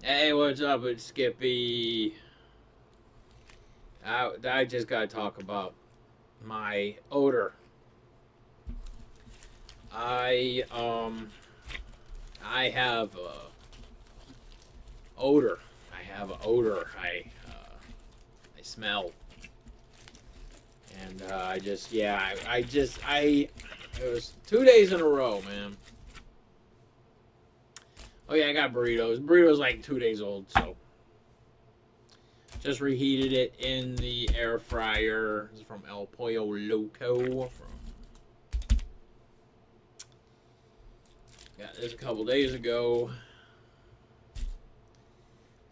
Hey, what's up? It's Skippy. I just gotta talk about my odor. I um I have odor. I have a odor. I smell, and I just yeah I just I it was 2 days in a row, man. Oh yeah, I got burritos. Burritos like 2 days old, so just reheated it in the air fryer. This is from El Pollo Loco. Got this a couple days ago.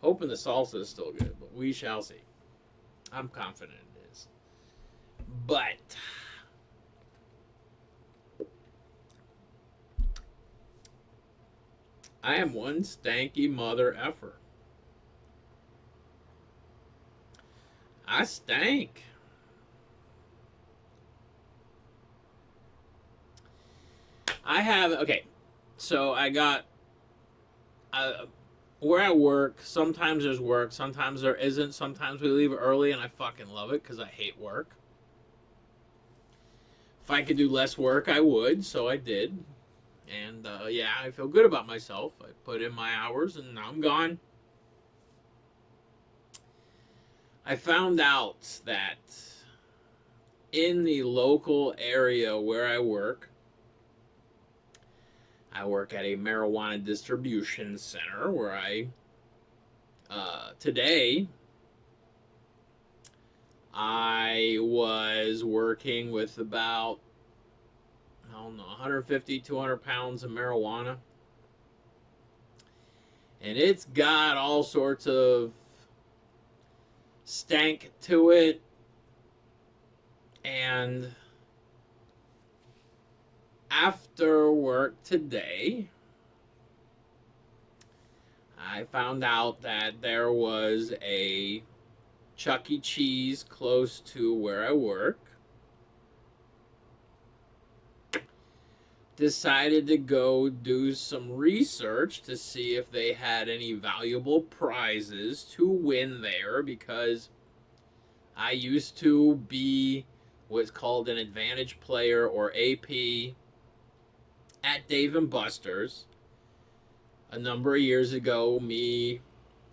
Hoping the salsa is still good, but we shall see. I'm confident it is. But I am one stanky mother effer. I stank. I have okay. So I got uh, where I work. Sometimes there's work. Sometimes there isn't. Sometimes we leave early, and I fucking love it because I hate work. If I could do less work, I would. So I did, and yeah, I feel good about myself. I put in my hours, and now I'm gone. I found out that in the local area where I work at a marijuana distribution center where today, I was working with about, I don't know, 150, 200 pounds of marijuana. And it's got all sorts of stank to it. And after work today, I found out that there was a Chuck E. Cheese close to where I work. Decided to go do some research to see if they had any valuable prizes to win there because I used to be what's called an advantage player or AP at Dave and Buster's. A number of years ago, me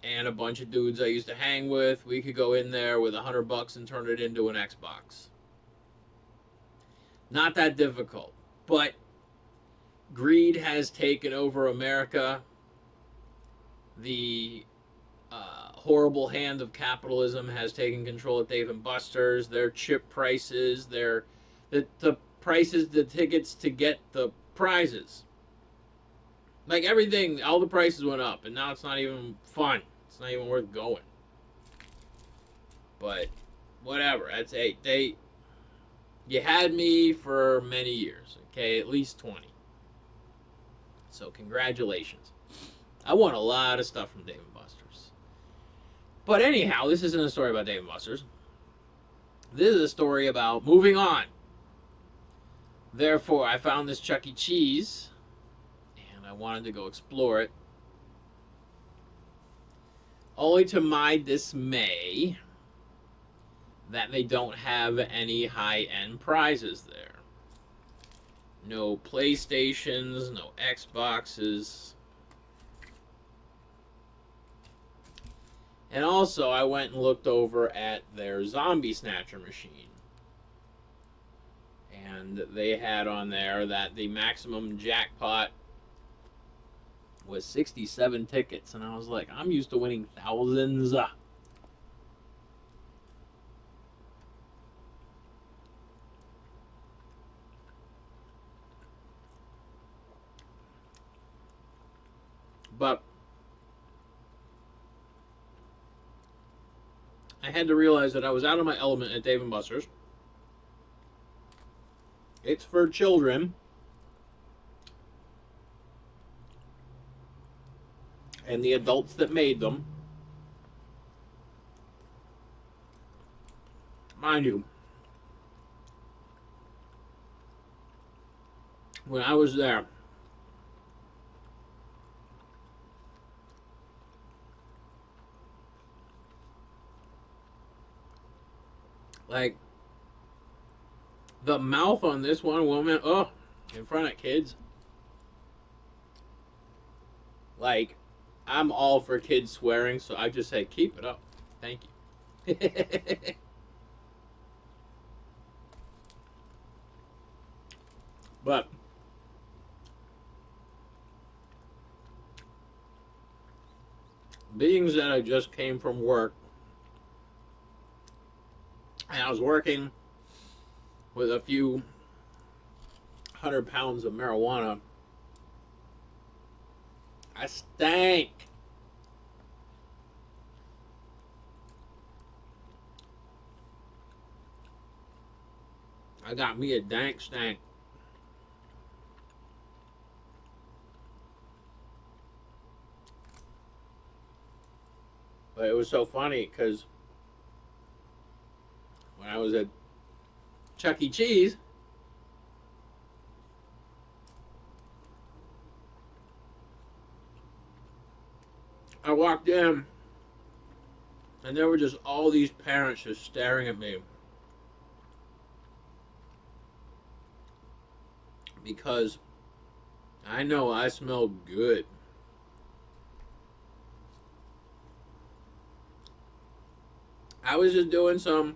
and a bunch of dudes I used to hang with, we could go in there with $100 and turn it into an Xbox. Not that difficult, but greed has taken over America. The horrible hand of capitalism has taken control at Dave and Buster's. Their chip prices, the prices, the tickets to get the prizes, like everything, all the prices went up, and now it's not even fun. It's not even worth going. But whatever. That's they. You had me for many years. Okay, at least 20. So congratulations. I won a lot of stuff from Dave and Buster's. But anyhow, this isn't a story about Dave and Buster's. This is a story about moving on. Therefore, I found this Chuck E. Cheese, and I wanted to go explore it. Only to my dismay that they don't have any high-end prizes there. No PlayStations, no Xboxes. And also, I went and looked over at their zombie snatcher machine. And they had on there that the maximum jackpot was 67 tickets. And I was like, I'm used to winning thousands. But I had to realize that I was out of my element at Dave & Buster's. It's for children. And the adults that made them. Mind you, when I was there, Like, the mouth on this one woman, oh, in front of kids. Like, I'm all for kids swearing, so I just say, keep it up. Thank you. But being that I just came from work, and I was working with a few 100 pounds of marijuana, I stank. I got me a dank stank. But it was so funny because when I was at Chuck E. Cheese, I walked in and there were just all these parents just staring at me because I know I smell good. I was just doing some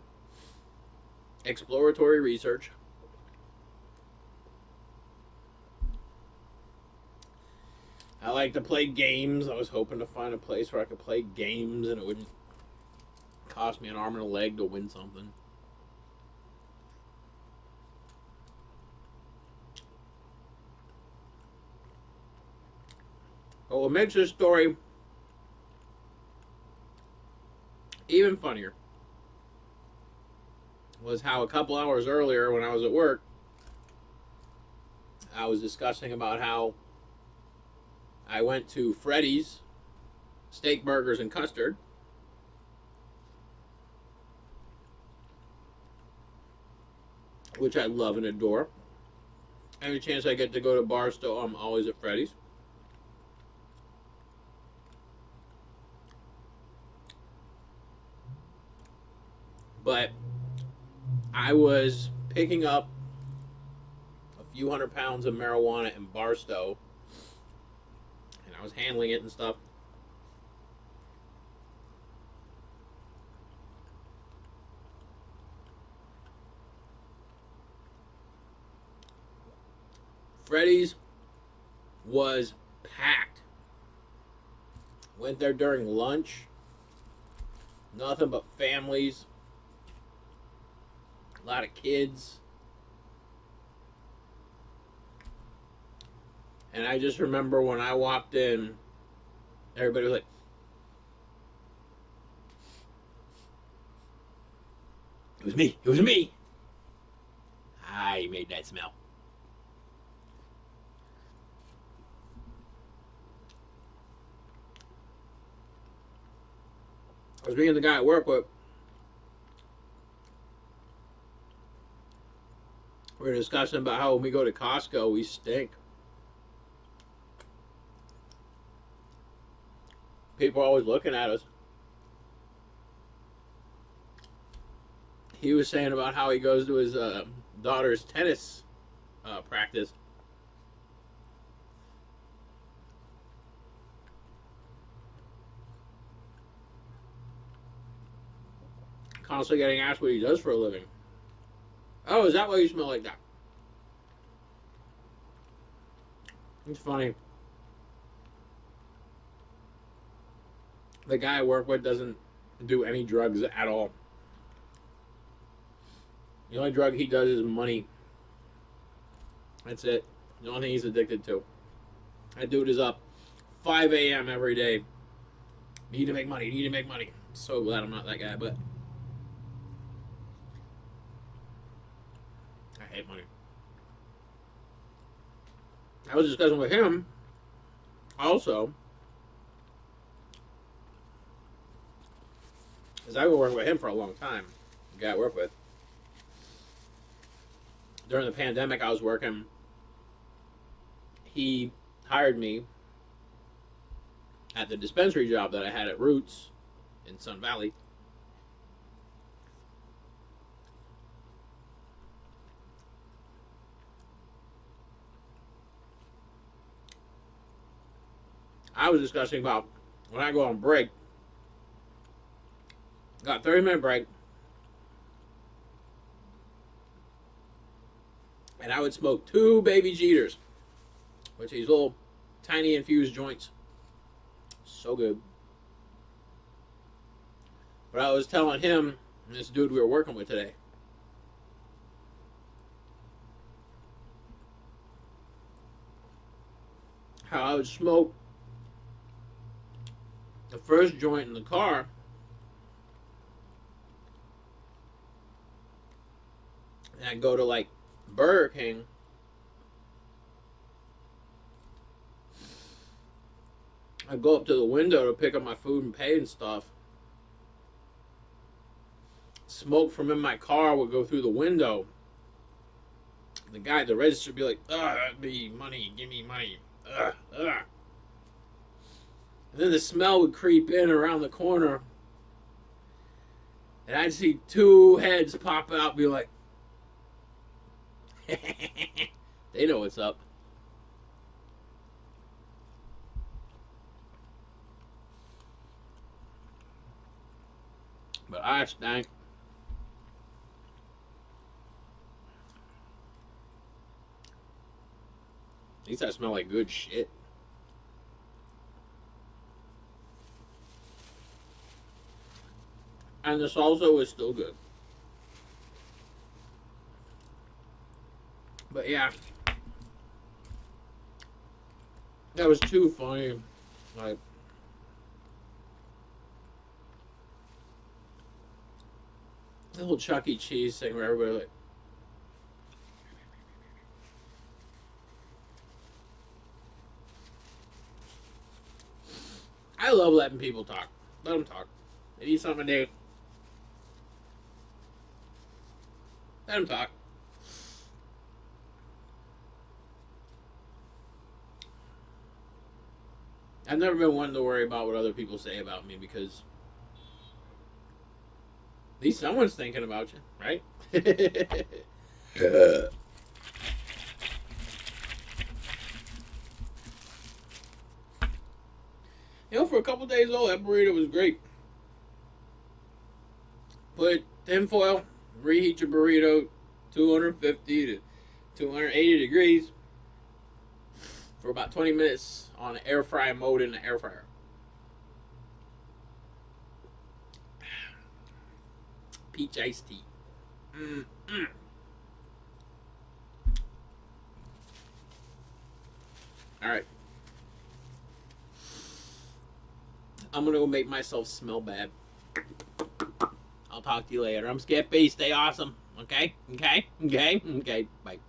exploratory research. I like to play games. I was hoping to find a place where I could play games and it wouldn't cost me an arm and a leg to win something. But what makes this story even funnier was how a couple hours earlier when I was at work, I was discussing about how I went to Freddy's Steak Burgers and Custard, which I love and adore. Every chance I get to go to Barstow, I'm always at Freddy's. But I was picking up a few 100 pounds of marijuana in Barstow, and I was handling it and stuff. Freddy's was packed. Went there during lunch. Nothing but families. A lot of kids. And I just remember when I walked in, everybody was like, it was me. It was me. I made that smell. I was being the guy I work with. We were discussing about how when we go to Costco, we stink. People are always looking at us. He was saying about how he goes to his daughter's tennis practice. Constantly getting asked what he does for a living. Oh, is that why you smell like that? It's funny. The guy I work with doesn't do any drugs at all. The only drug he does is money. That's it. The only thing he's addicted to. That dude is up 5 a.m. every day. Need to make money. Need to make money. I'm so glad I'm not that guy, but I hate money. I was discussing with him also, because I've been working with him for a long time. The guy I work with. During the pandemic, I was working. He hired me at the dispensary job that I had at Roots in Sun Valley. I was discussing about when I go on break. Got 30-minute break, and I would smoke 2 baby Jeters, which are these little tiny infused joints. So good. But I was telling him, this dude we were working with today, how I would smoke the first joint in the car, and I'd go to like Burger King, I'd go up to the window to pick up my food and pay and stuff. Smoke from in my car would go through the window. The guy at the register would be like, "Ugh, me money, give me money." Ugh, ugh. And then the smell would creep in around the corner, and I'd see 2 heads pop out and be like, they know what's up. But I stank. At least I smell like good shit. And the salsa was still good. But yeah, that was too funny. Like, the whole Chuck E. Cheese thing where everybody like, I love letting people talk. Let them talk. They need something to do. Let them talk. I've never been one to worry about what other people say about me because at least someone's thinking about you, right? You know, for a couple days old, that burrito was great. Put tinfoil, reheat your burrito 250 to 280 degrees for about 20 minutes on an air fry mode in the air fryer. Peach iced tea. Mm-mm. All right. I'm going to go make myself smell bad. I'll talk to you later. I'm Skippy. Stay awesome. Okay? Okay? Okay? Okay. Bye.